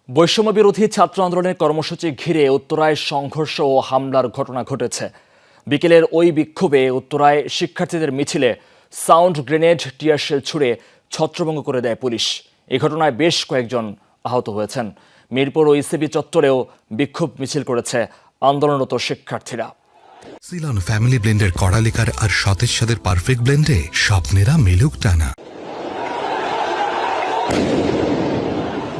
বৈষম্য বিরোধী ছাত্র আন্দোলনের কর্মসূচি ঘিরে উত্তরায় সংঘর্ষ ও হামলার ঘটনা ঘটেছে। বিকেলের ওই বিক্ষোভে উত্তরায় শিক্ষার্থীদের মিছিলে সাউন্ড গ্রেনেড, টিয়ারশেল ছুড়ে ছত্রভঙ্গ করে দেয় পুলিশ। এই ঘটনায় বেশ কয়েকজন আহত হয়েছেন। মিরপুর ও ইসিবি চত্বরেও বিক্ষোভ মিছিল করেছে আন্দোলনরত শিক্ষার্থীরা। সিলন ফ্যামিলি ব্লেন্ডের কড়ালিকার আর সতেজ স্বাদের পারফেক্ট ব্লেন্ডে স্বপ্নেরা মেলুক টানা।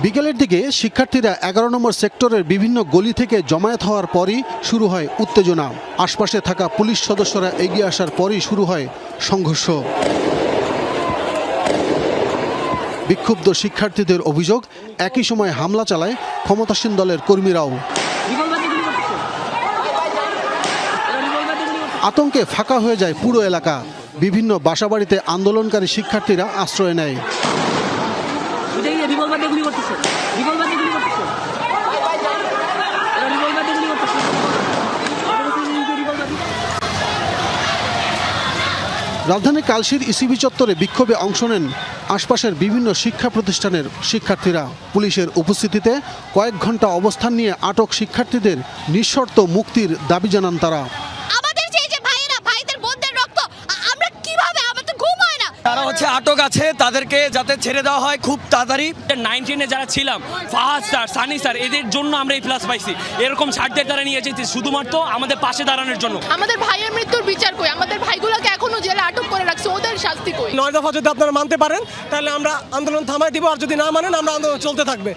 বিকেলের দিকে শিক্ষার্থীরা 11 নম্বর সেক্টরের বিভিন্ন গলি থেকে জমায়েত হওয়ার পরই শুরু হয় উত্তেজনা। আশপাশে থাকা পুলিশ সদস্যরা এগিয়ে আসার পরই শুরু হয় সংঘর্ষ। বিক্ষুব্ধ শিক্ষার্থীদের অভিযোগ, একই সময় হামলা চালায় ক্ষমতাসীন দলের কর্মীরাও। আতঙ্কে ফাঁকা হয়ে যায় পুরো এলাকা। বিভিন্ন বাসাবাড়িতে আন্দোলনকারী শিক্ষার্থীরা আশ্রয় নেয়। রাজধানী কালশির ইসিবি চত্বরে বিক্ষোভে অংশ নেন আশপাশের বিভিন্ন শিক্ষা প্রতিষ্ঠানের শিক্ষার্থীরা। পুলিশের উপস্থিতিতে কয়েক ঘন্টা অবস্থান নিয়ে আটক শিক্ষার্থীদের নিঃশর্ত মুক্তির দাবি জানান তারা। তারা আটক আছে, তাদেরকে যাতে ছেড়ে দেওয়া হয় খুব তাড়াতাড়ি। 19 যারা ছিলাম, ফাহাদ স্যার, সানি স্যার, এদের জন্য আমরা এই প্লাস পাইছি। এরকম ছাড়দের তারা নিয়ে এসেছি শুধুমাত্র আমাদের পাশে দাঁড়ানোর জন্য। আমাদের ভাইয়ের মৃত্যুর বিচার কই, আমাদের ভাইগুলোকে এখনো জেলে আটক করে রাখছে, ওদের শাস্তি কই। 9 দফা যদি আপনারা মানতে পারেন তাহলে আমরা আন্দোলন থামাই দিব, আর যদি না মানেন আমরা আন্দোলন চলতে থাকবে।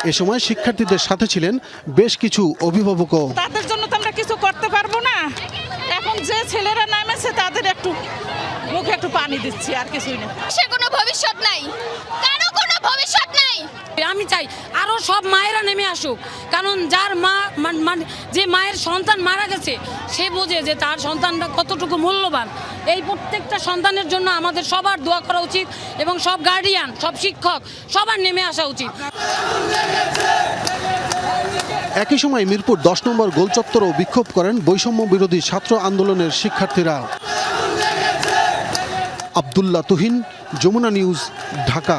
এ সময় শিক্ষার্থীদের সাথে ছিলেন বেশ কিছু অভিভাবকও। তাদের জন্য তো আমরা কিছু করতে পারবো না। এখন যে ছেলেরা নামেছে তাদের একটু মুখে একটু পানি দিচ্ছি, আর কিছুই না। সে কোনো ভবিষ্যৎ নাই, কারো কোনো ভবিষ্যৎ নাই। আমি চাই আরো সব মায়েরা নেমে আসুক, কারণ যার মা যে মায়ের সন্তান মারা গেছে সে বোঝে যে তার সন্তানটা কতটুকু মূল্যবান। এই প্রত্যেকটা সন্তানের জন্য আমাদের সবার দোয়া করা উচিত এবং সব গার্ডিয়ান, সব শিক্ষক সবার নেমে আসা উচিত। একই সময় মিরপুর 10 নম্বর গোল চত্বরেও বিক্ষোভ করেন বৈষম্য বিরোধী ছাত্র আন্দোলনের শিক্ষার্থীরা। আব্দুল্লাহ তুহিন, যমুনা নিউজ, ঢাকা।